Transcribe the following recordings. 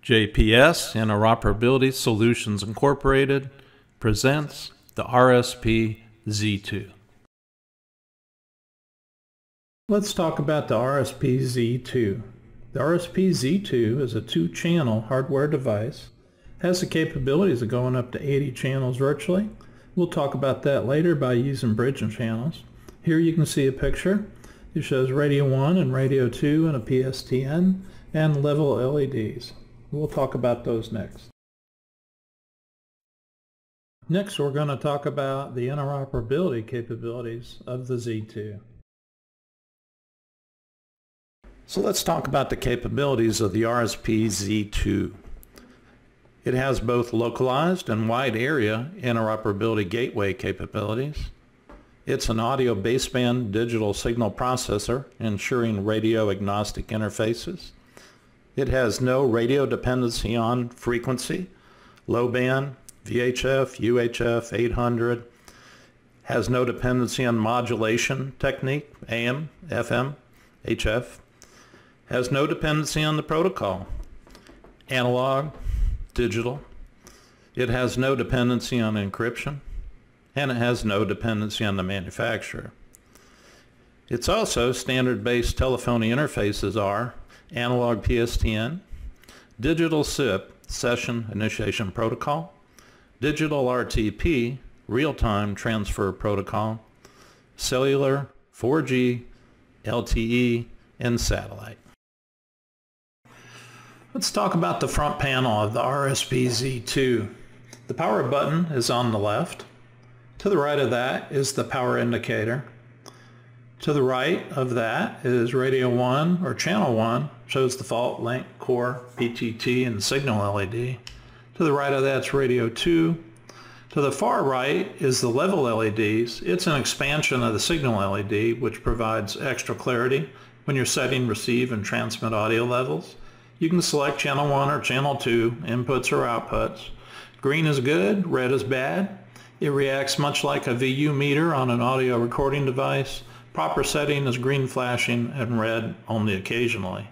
JPS Interoperability Solutions Incorporated presents the RSP-Z2. Let's talk about the RSP-Z2. The RSP-Z2 is a two-channel hardware device, has the capabilities of going up to 80 channels virtually. We'll talk about that later by using bridging channels. Here you can see a picture. It shows radio 1 and radio 2 and a PSTN and level LEDs. We'll talk about those next. Next, we're going to talk about the interoperability capabilities of the Z2. So let's talk about the capabilities of the RSP-Z2. It has both localized and wide area interoperability gateway capabilities. It's an audio baseband digital signal processor ensuring radio agnostic interfaces. It has no radio dependency on frequency, low band, VHF, UHF, 800, has no dependency on modulation technique, AM, FM, HF, has no dependency on the protocol, analog, digital. It has no dependency on encryption, and it has no dependency on the manufacturer. It's also standard-based telephony interfaces are analog PSTN, digital SIP, session initiation protocol, digital RTP, real-time transfer protocol, cellular, 4G, LTE, and satellite. Let's talk about the front panel of the RSP-Z2. The power button is on the left. To the right of that is the power indicator. To the right of that is radio 1 or channel 1, shows the fault, link, core, PTT, and signal LED. To the right of that's radio 2. To the far right is the level LEDs. It's an expansion of the signal LED, which provides extra clarity when you're setting receive and transmit audio levels. You can select channel 1 or channel 2, inputs or outputs. Green is good, red is bad. It reacts much like a VU meter on an audio recording device. Proper setting is green flashing and red only occasionally.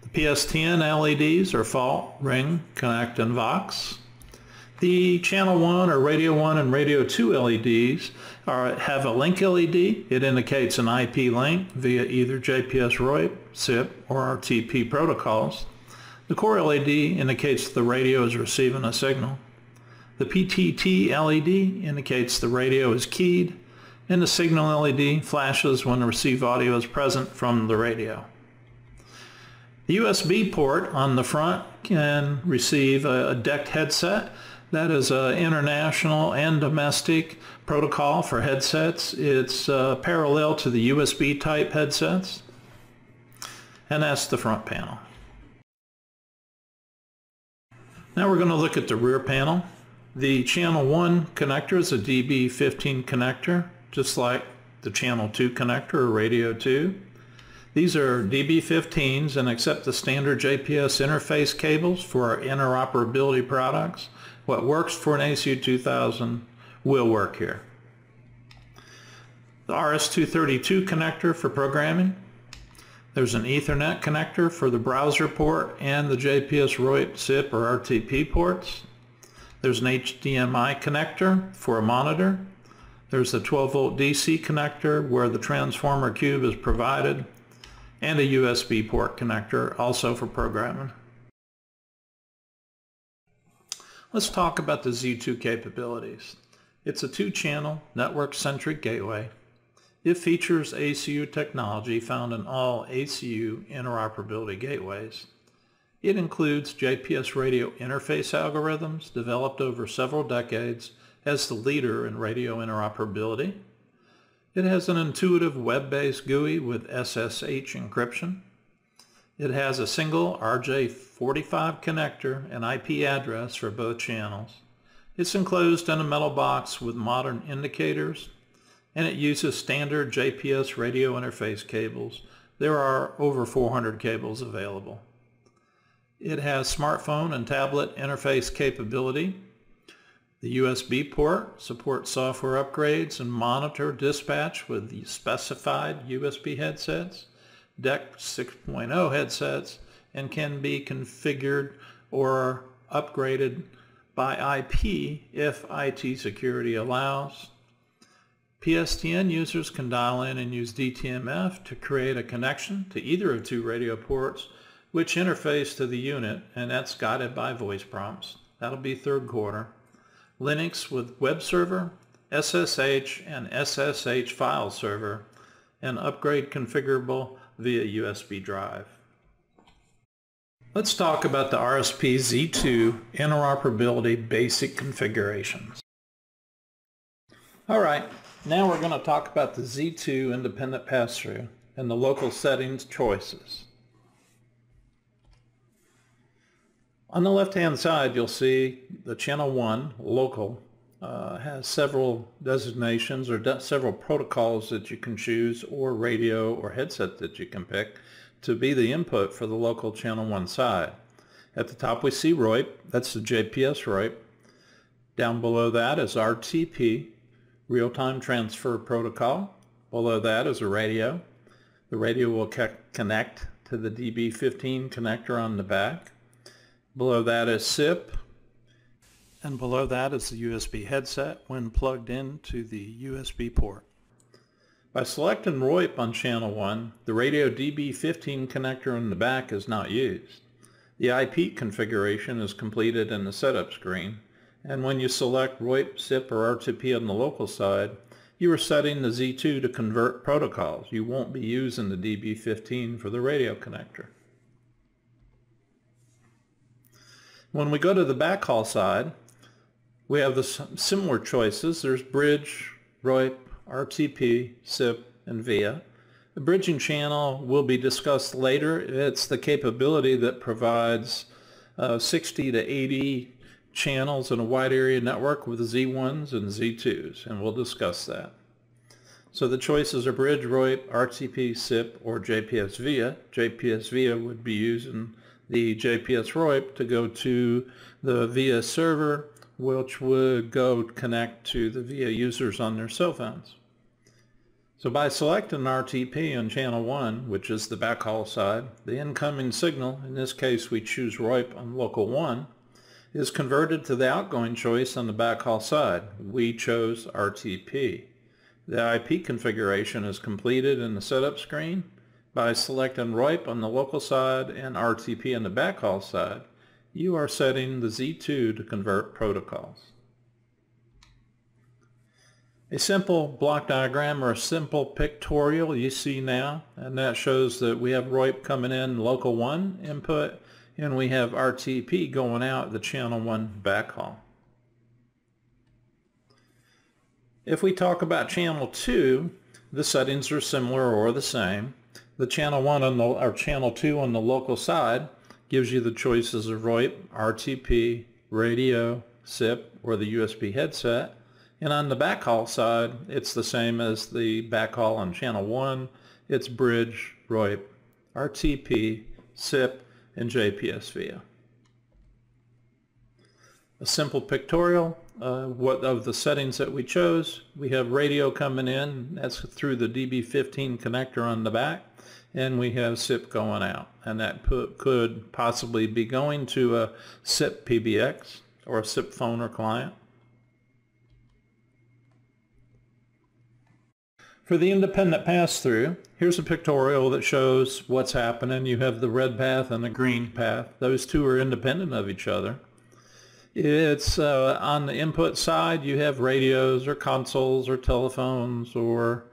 The PSTN LEDs are fault, ring, connect, and Vox. The channel 1 or radio 1 and radio 2 LEDs have a link LED. It indicates an IP link via either JPS RoIP, SIP, or RTP protocols. The core LED indicates the radio is receiving a signal. The PTT LED indicates the radio is keyed, and the signal LED flashes when the received audio is present from the radio. The USB port on the front can receive a decked headset. That is an international and domestic protocol for headsets. It's parallel to the USB type headsets, and that's the front panel. Now we're going to look at the rear panel. The channel 1 connector is a DB15 connector, just like the channel 2 connector or radio 2. These are DB15s and accept the standard JPS interface cables for our interoperability products. What works for an ACU 2000 will work here. The RS-232 connector for programming. There's an Ethernet connector for the browser port and the JPS RoIP, SIP, or RTP ports. There's an HDMI connector for a monitor. There's a 12-volt DC connector where the transformer cube is provided, and a USB port connector also for programming. Let's talk about the Z2 capabilities. It's a two-channel network-centric gateway. It features ACU technology found in all ACU interoperability gateways. It includes JPS radio interface algorithms developed over several decades as the leader in radio interoperability. It has an intuitive web-based GUI with SSH encryption. It has a single RJ45 connector and IP address for both channels. It's enclosed in a metal box with modern indicators, and it uses standard JPS radio interface cables. There are over 400 cables available. It has smartphone and tablet interface capability. The USB port supports software upgrades and monitor dispatch with the specified USB headsets, DEC 6.0 headsets, and can be configured or upgraded by IP if IT security allows. PSTN users can dial in and use DTMF to create a connection to either of two radio ports which interface to the unit, and that's guided by voice prompts. That'll be third quarter. Linux with web server, SSH and SSH file server, and upgrade configurable via USB drive. Let's talk about the RSP-Z2 interoperability basic configurations. Alright, now we're going to talk about the Z2 independent pass-through and the local settings choices. On the left-hand side, you'll see the channel 1, local, has several designations or several protocols that you can choose, or radio or headset that you can pick to be the input for the local channel 1 side. At the top we see RoIP, that's the JPS RoIP. Down below that is RTP, real-time transfer protocol. Below that is a radio. The radio will connect to the DB15 connector on the back. Below that is SIP, and below that is the USB headset when plugged into the USB port. By selecting RoIP on channel 1, the radio DB15 connector on the back is not used. The IP configuration is completed in the setup screen, and when you select RoIP, SIP, or R2P on the local side, you are setting the Z2 to convert protocols. You won't be using the DB15 for the radio connector. When we go to the backhaul side, we have the similar choices. There's bridge, RoIP, RTP, SIP, and VIA. The bridging channel will be discussed later. It's the capability that provides 60 to 80 channels in a wide area network with Z1s and Z2s, and we'll discuss that. So the choices are bridge, RoIP, RTP, SIP, or JPS VIA. JPS VIA would be using the JPS RoIP to go to the VIA server, which would go connect to the VIA users on their cell phones. So by selecting RTP on channel 1, which is the backhaul side, the incoming signal, in this case we choose RoIP on local 1, is converted to the outgoing choice on the backhaul side. We chose RTP. The IP configuration is completed in the setup screen. By selecting RoIP on the local side and RTP on the backhaul side, you are setting the Z2 to convert protocols. A simple block diagram or a simple pictorial you see now, and that shows that we have RoIP coming in local 1 input, and we have RTP going out the channel 1 backhaul. If we talk about channel 2, the settings are similar or the same. The channel 1 or channel 2 on the local side gives you the choices of RoIP, RTP, radio, SIP, or the USB headset. And on the backhaul side, it's the same as the backhaul on channel 1. It's bridge, RoIP, RTP, SIP, and JPS VIA. A simple pictorial of the settings that we chose. We have radio coming in, that's through the DB15 connector on the back, and we have SIP going out, and that could possibly be going to a SIP PBX or a SIP phone or client. For the independent pass-through, here's a pictorial that shows what's happening. You have the red path and the green path. Those two are independent of each other. It's on the input side, you have radios or consoles or telephones or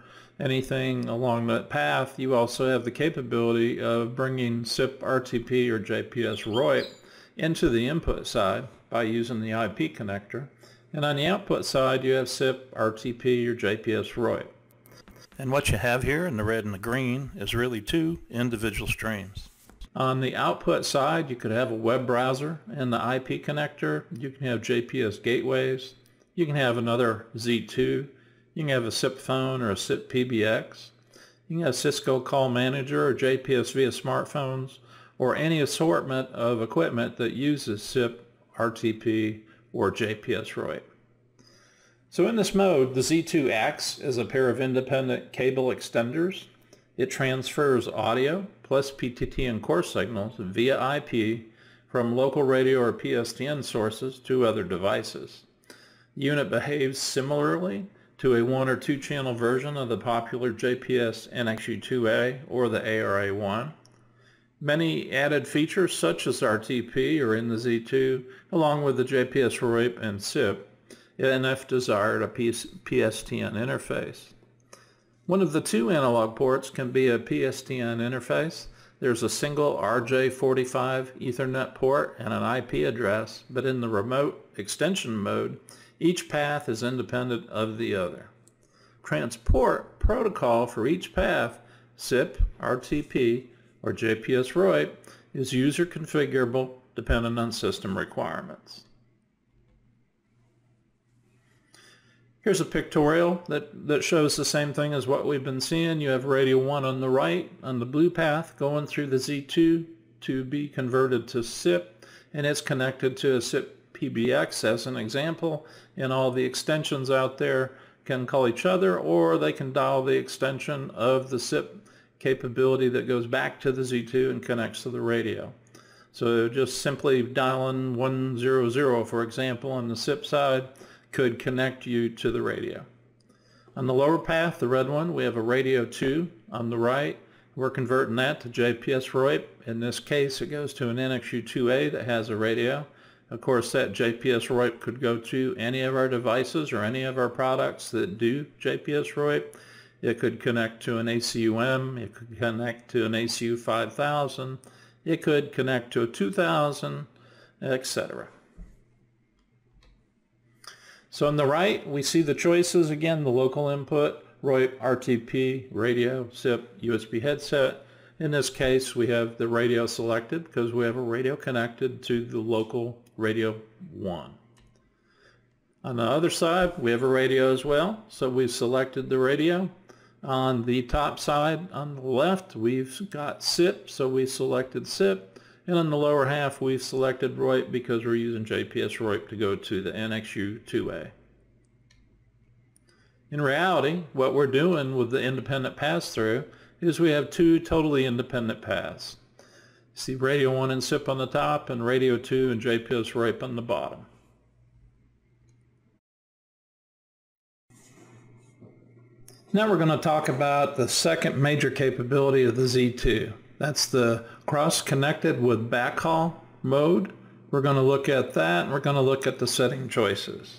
anything along that path. You also have the capability of bringing SIP, RTP, or JPS RoIP into the input side by using the IP connector. And on the output side, you have SIP, RTP, or JPS RoIP. And what you have here in the red and the green is really two individual streams. On the output side, you could have a web browser and the IP connector. You can have JPS gateways. You can have another Z2. You can have a SIP phone or a SIP PBX. You can have Cisco Call Manager or JPS via smartphones, or any assortment of equipment that uses SIP, RTP, or JPS RoIP. So in this mode, the Z2 acts as a pair of independent cable extenders. It transfers audio plus PTT and core signals via IP from local radio or PSTN sources to other devices. The unit behaves similarly to a 1 or 2 channel version of the popular JPS NXU2A or the ARA1. Many added features such as RTP are in the Z2 along with the JPS RoIP and SIP, and if desired a PSTN interface. One of the 2 analog ports can be a PSTN interface. There's a single RJ45 Ethernet port and an IP address, but in the remote extension mode, each path is independent of the other. Transport protocol for each path, SIP, RTP, or JPS RoIP, is user configurable dependent on system requirements. Here's a pictorial that shows the same thing as what we've been seeing. You have radio 1 on the right on the blue path going through the Z2 to be converted to SIP, and it's connected to a SIP PBX as an example, and all the extensions out there can call each other, or they can dial the extension of the SIP capability that goes back to the Z2 and connects to the radio. So just simply dialing 100, for example, on the SIP side could connect you to the radio. On the lower path, the red one, we have a radio 2 on the right. We're converting that to JPS RoIP. In this case, it goes to an NXU2A that has a radio. Of course, that JPS RoIP could go to any of our devices or any of our products that do JPS RoIP. It could connect to an ACUM, it could connect to an ACU 5000, it could connect to a 2000, etc. So on the right, we see the choices. Again, the local input, RoIP, RTP, radio, SIP, USB headset. In this case, we have the radio selected because we have a radio connected to the local radio 1. On the other side, we have a radio as well, so we've selected the radio. On the top side, on the left, we've got SIP, so we selected SIP. And on the lower half, we've selected RoIP because we're using JPS RoIP to go to the NXU2A. In reality, what we're doing with the independent pass-through is we have 2 totally independent paths. See radio 1 and SIP on the top, and radio 2 and JPS RoIP on the bottom. Now we're going to talk about the second major capability of the Z2. That's the cross-connected with backhaul mode. We're going to look at that, and we're going to look at the setting choices.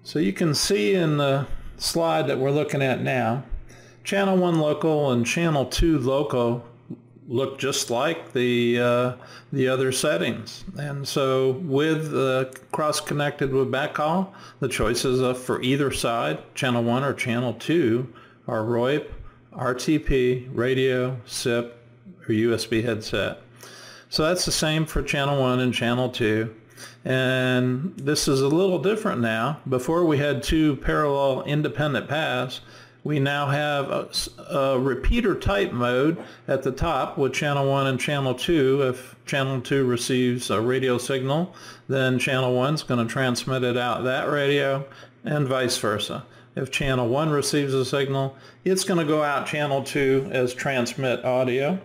So you can see in the slide that we're looking at now, channel 1 local and channel 2 local look just like the other settings. And so with cross-connected with backhaul, the choices for either side, channel 1 or channel 2, are RoIP, RTP, radio, SIP, or USB headset. So that's the same for channel 1 and channel 2. And this is a little different now. Before we had 2 parallel independent paths. We now have a repeater type mode at the top with channel 1 and channel 2. If channel 2 receives a radio signal, then channel 1 is going to transmit it out that radio, and vice versa. If channel 1 receives a signal, it's going to go out channel 2 as transmit audio.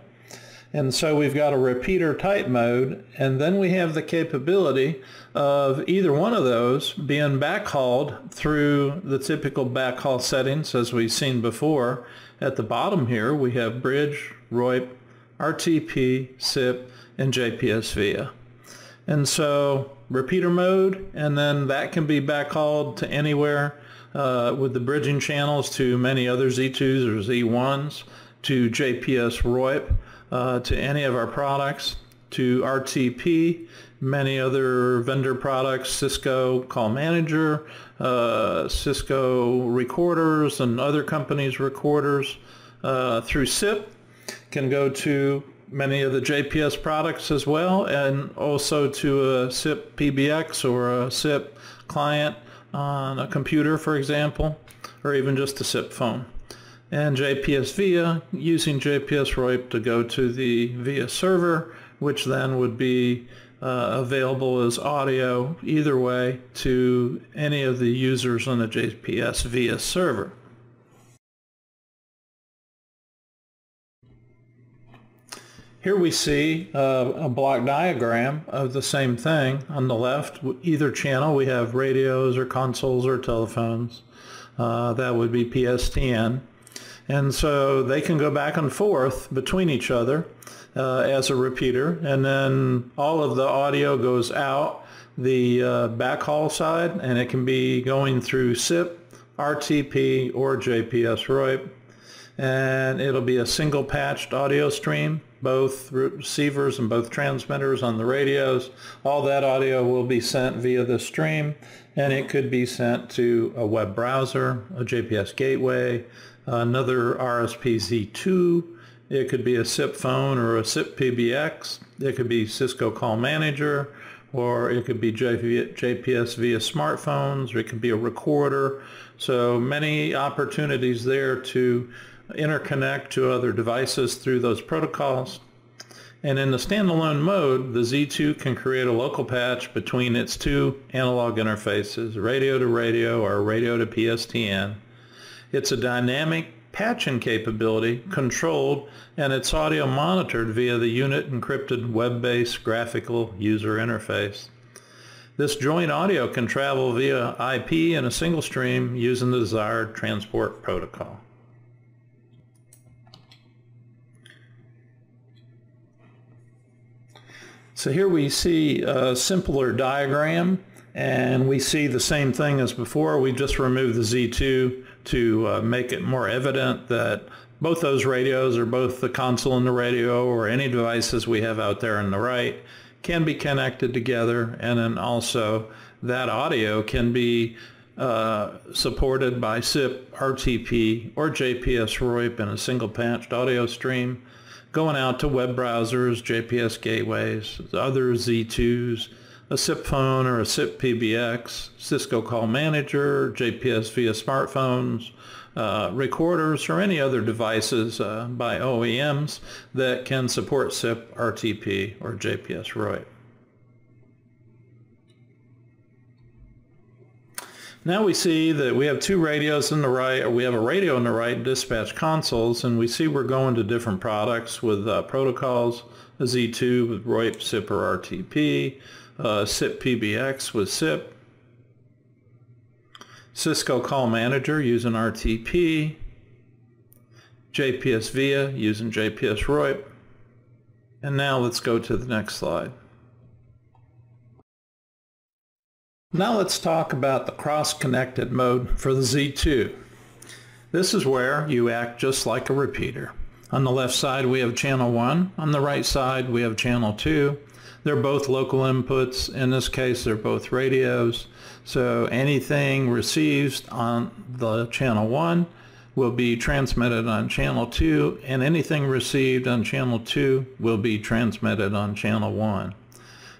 And so we've got a repeater type mode, and then we have the capability of either one of those being backhauled through the typical backhaul settings as we've seen before. At the bottom here we have bridge, RoIP, RTP, SIP, and JPS via. And so repeater mode, and then that can be backhauled to anywhere with the bridging channels to many other Z2s or Z1s, to JPS RoIP, to any of our products, to RTP, many other vendor products, Cisco Call Manager, Cisco recorders and other companies' recorders, through SIP, can go to many of the JPS products as well, and also to a SIP PBX or a SIP client on a computer, for example, or even just a SIP phone. And JPS via, using JPS RoIP to go to the via server, which then would be available as audio either way to any of the users on the JPS via server. Here we see a block diagram of the same thing. On the left, either channel, we have radios or consoles or telephones. That would be PSTN. And so they can go back and forth between each other as a repeater, and then all of the audio goes out the backhaul side, and it can be going through SIP, RTP, or JPS RoIP. And it'll be a single patched audio stream, both receivers and both transmitters on the radios. All that audio will be sent via the stream, and it could be sent to a web browser, a JPS gateway, another RSP-Z2. It could be a SIP phone or a SIP PBX. It could be Cisco Call Manager, or it could be JPS via smartphones, or it could be a recorder. So many opportunities there to interconnect to other devices through those protocols. And in the standalone mode, the Z2 can create a local patch between its two analog interfaces, radio to radio or radio to PSTN. It's a dynamic patching capability, controlled, and it's audio monitored via the unit encrypted web-based graphical user interface. This joint audio can travel via IP in a single stream using the desired transport protocol. So here we see a simpler diagram, and we see the same thing as before. We just removed the Z2 to make it more evident that both those radios, or both the console and the radio, or any devices we have out there on the right, can be connected together, and then also that audio can be supported by SIP, RTP, or JPS RoIP in a single patched audio stream, going out to web browsers, JPS gateways, other Z2s, a SIP phone or a SIP PBX, Cisco Call Manager, JPS via smartphones, recorders, or any other devices by OEMs that can support SIP, RTP, or JPS RoIP. Now we see that we have two radios on the right, or we have a radio on the right, dispatch consoles, and we see we're going to different products with protocols, a Z2 with RoIP, SIP, or RTP, SIP PBX with SIP, Cisco Call Manager using RTP, JPS VIA using JPS RoIP, and now let's go to the next slide. Now let's talk about the cross-connected mode for the Z2. This is where you act just like a repeater. On the left side we have channel 1, on the right side we have channel 2. They're both local inputs. In this case they're both radios. So anything received on the channel 1 will be transmitted on channel 2, and anything received on channel 2 will be transmitted on channel 1.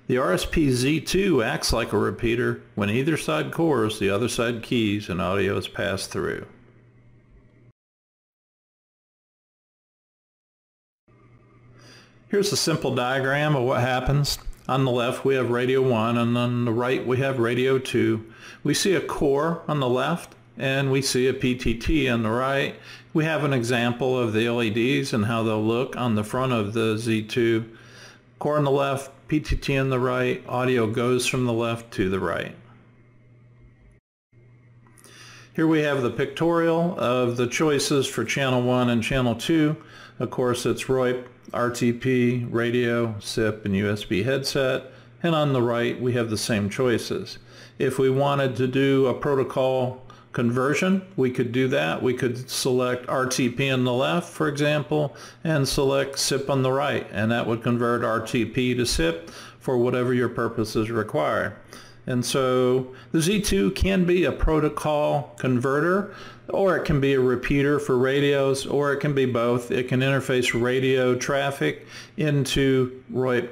The RSP-Z2 acts like a repeater. When either side cores, the other side keys, and audio is passed through. Here's a simple diagram of what happens. On the left we have radio 1, and on the right we have radio 2. We see a core on the left, and we see a PTT on the right. We have an example of the LEDs and how they'll look on the front of the Z2. Core on the left, PTT on the right, audio goes from the left to the right. Here we have the pictorial of the choices for channel 1 and channel 2. Of course it's RoIP, RTP, radio, SIP, and USB headset. And on the right we have the same choices. If we wanted to do a protocol conversion, we could do that. We could select RTP on the left, for example, and select SIP on the right, and that would convert RTP to SIP for whatever your purposes require. And so the Z2 can be a protocol converter, or it can be a repeater for radios, or it can be both. It can interface radio traffic into RoIP,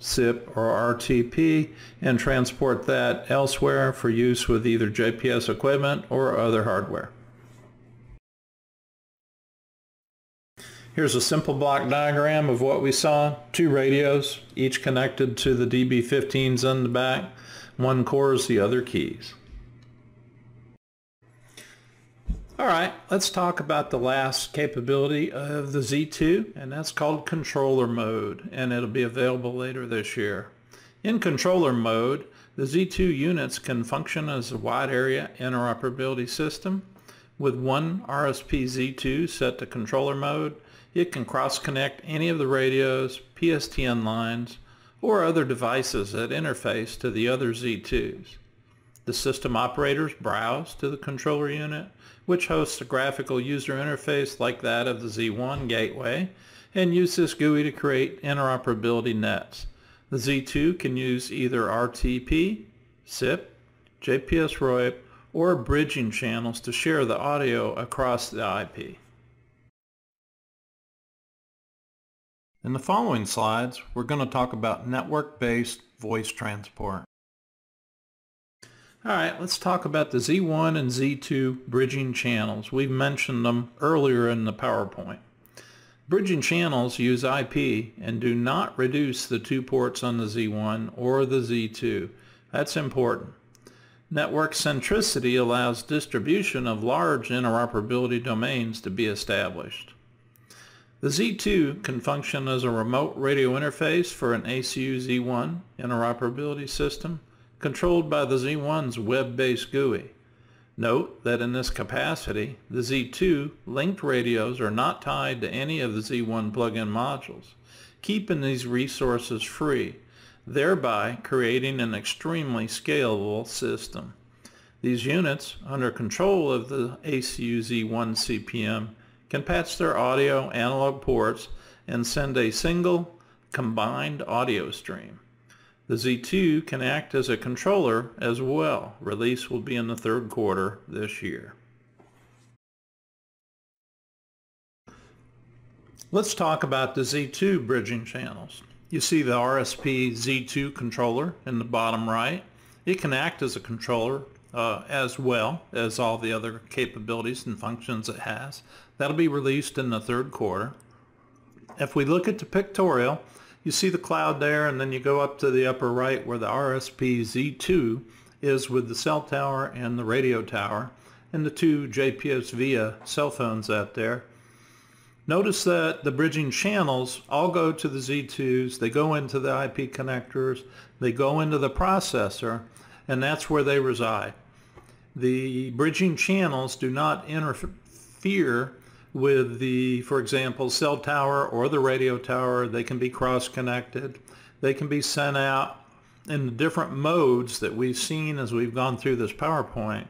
SIP, or RTP and transport that elsewhere for use with either JPS equipment or other hardware. Here's a simple block diagram of what we saw. Two radios, each connected to the DB15s on the back. One cores, the other keys. Alright, let's talk about the last capability of the Z2, and that's called Controller Mode, and it'll be available later this year. In Controller Mode, the Z2 units can function as a wide area interoperability system. With one RSP-Z2 set to Controller Mode, it can cross-connect any of the radios, PSTN lines, or other devices that interface to the other Z2s. The system operators browse to the controller unit, which hosts a graphical user interface like that of the Z1 gateway, and use this GUI to create interoperability nets. The Z2 can use either RTP, SIP, JPS RoIP, or bridging channels to share the audio across the IP. In the following slides, we're going to talk about network-based voice transport. Alright, let's talk about the Z1 and Z2 bridging channels. We've mentioned them earlier in the PowerPoint. Bridging channels use IP and do not reduce the two ports on the Z1 or the Z2. That's important. Network centricity allows distribution of large interoperability domains to be established. The Z2 can function as a remote radio interface for an ACU Z1 interoperability system controlled by the Z1's web-based GUI. Note that in this capacity, the Z2 linked radios are not tied to any of the Z1 plug-in modules, keeping these resources free, thereby creating an extremely scalable system. These units, under control of the ACU Z1 CPM, can patch their audio analog ports and send a single combined audio stream. The Z2 can act as a controller as well. Release will be in the third quarter this year. Let's talk about the Z2 bridging channels. You see the RSP-Z2 controller in the bottom right. It can act as a controller as well as all the other capabilities and functions it has. That'll be released in the third quarter. If we look at the pictorial, you see the cloud there, and then you go up to the upper right where the RSP-Z2 is with the cell tower and the radio tower and the two JPS via cell phones out there. Notice that the bridging channels all go to the Z2s, they go into the IP connectors, they go into the processor, and that's where they reside. The bridging channels do not interfere with the, for example, cell tower or the radio tower. They can be cross-connected. They can be sent out in the different modes that we've seen as we've gone through this PowerPoint.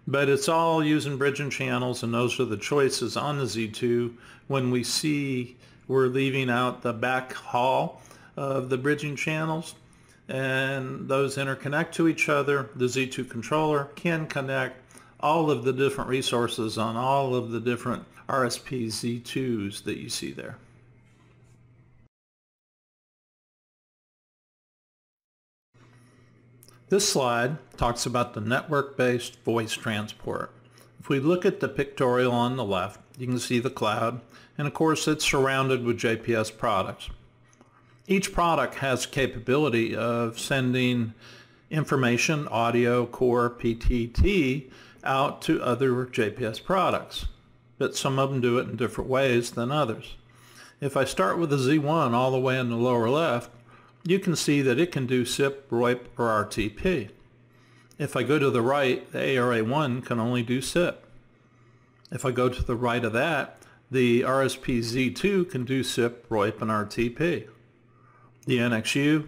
But it's all using bridging channels, and those are the choices on the Z2 when we see we're leaving out the backhaul of the bridging channels, and those interconnect to each other. The Z2 controller can connect all of the different resources on all of the different RSP-Z2s that you see there. This slide talks about the network-based voice transport. If we look at the pictorial on the left, you can see the cloud, and of course it's surrounded with JPS products. Each product has capability of sending information, audio, core, PTT, out to other JPS products, but some of them do it in different ways than others. If I start with the Z1 all the way in the lower left, you can see that it can do SIP, RoIP, or RTP. If I go to the right, the ARA1 can only do SIP. If I go to the right of that, the RSP-Z2 can do SIP, RoIP, and RTP. The NXU,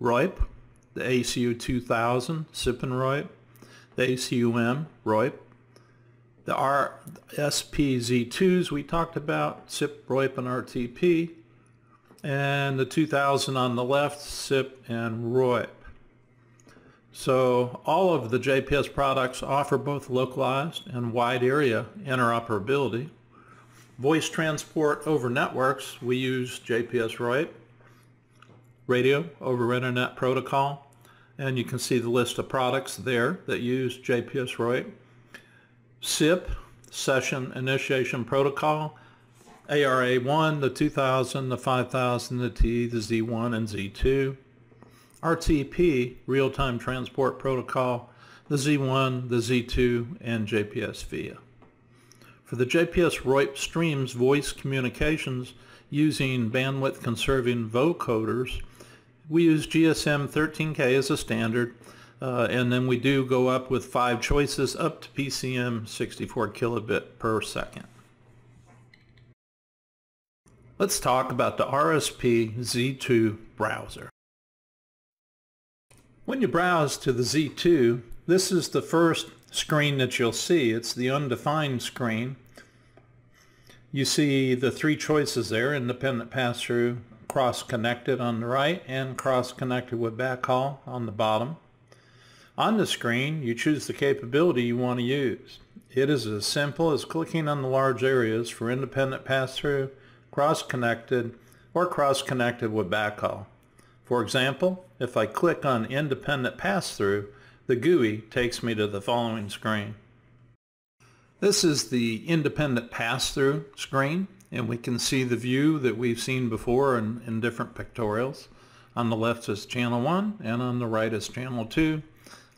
RoIP, the ACU 2000, SIP and RoIP, the ACUM, RoIP, the RSP-Z2s we talked about, SIP, RoIP, and RTP, and the 2000 on the left, SIP and RoIP. So all of the JPS products offer both localized and wide area interoperability. Voice transport over networks, we use JPS RoIP, radio over internet protocol, and you can see the list of products there that use JPS RoIP. SIP, Session Initiation Protocol, ARA1, the 2000, the 5000, the T, the Z1, and Z2. RTP, Real-Time Transport Protocol, the Z1, the Z2, and JPS via. For the JPS RoIP streams voice communications using bandwidth conserving vocoders, we use GSM 13K as a standard, and then we do go up with 5 choices up to PCM 64 kilobit per second. Let's talk about the RSP-Z2 browser. When you browse to the Z2, this is the first screen that you'll see. It's the undefined screen. You see the 3 choices there: independent pass-through, cross-connected on the right, and cross-connected with backhaul on the bottom. On the screen, you choose the capability you want to use. It is as simple as clicking on the large areas for independent pass-through, cross-connected, or cross-connected with backhaul. For example, if I click on independent pass-through, the GUI takes me to the following screen. This is the independent pass-through screen, and we can see the view that we've seen before in different pictorials. On the left is channel 1, and on the right is channel 2.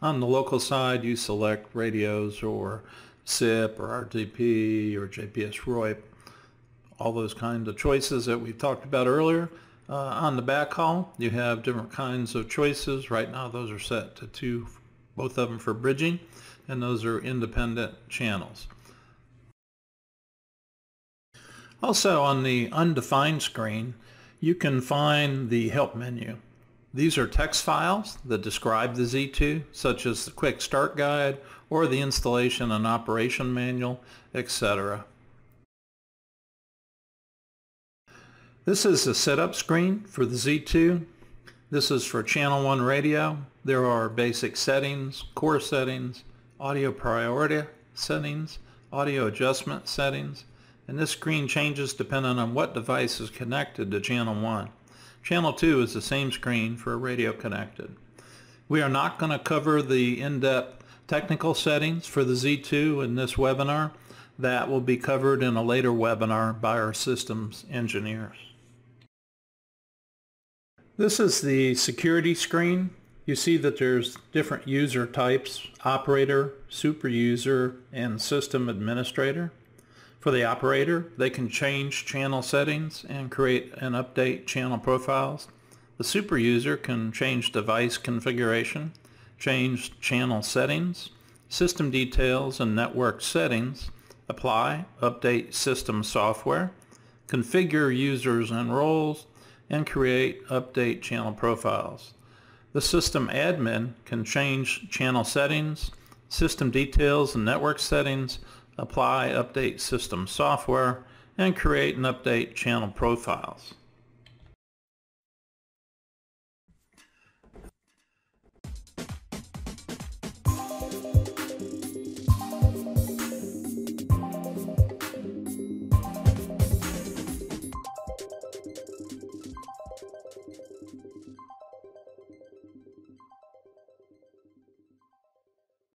On the local side, you select radios or SIP or RTP or JPS RoIP, all those kinds of choices that we talked about earlier. On the backhaul, you have different kinds of choices. Right now those are set to 2, both of them for bridging, and those are independent channels. Also on the undefined screen, you can find the help menu. These are text files that describe the Z2, such as the quick start guide or the installation and operation manual, etc. This is the setup screen for the Z2. This is for channel 1 radio. There are basic settings, core settings, audio priority settings, audio adjustment settings, and this screen changes depending on what device is connected to channel 1. Channel 2 is the same screen for radio connected. We are not going to cover the in-depth technical settings for the Z2 in this webinar. That will be covered in a later webinar by our systems engineers. This is the security screen. You see that there's different user types: operator, super user, and system administrator. For the operator, they can change channel settings and create and update channel profiles. The super user can change device configuration, change channel settings, system details and network settings, apply, update system software, configure users and roles, and create, update channel profiles. The system admin can change channel settings, system details and network settings, apply, update system software, and create and update channel profiles.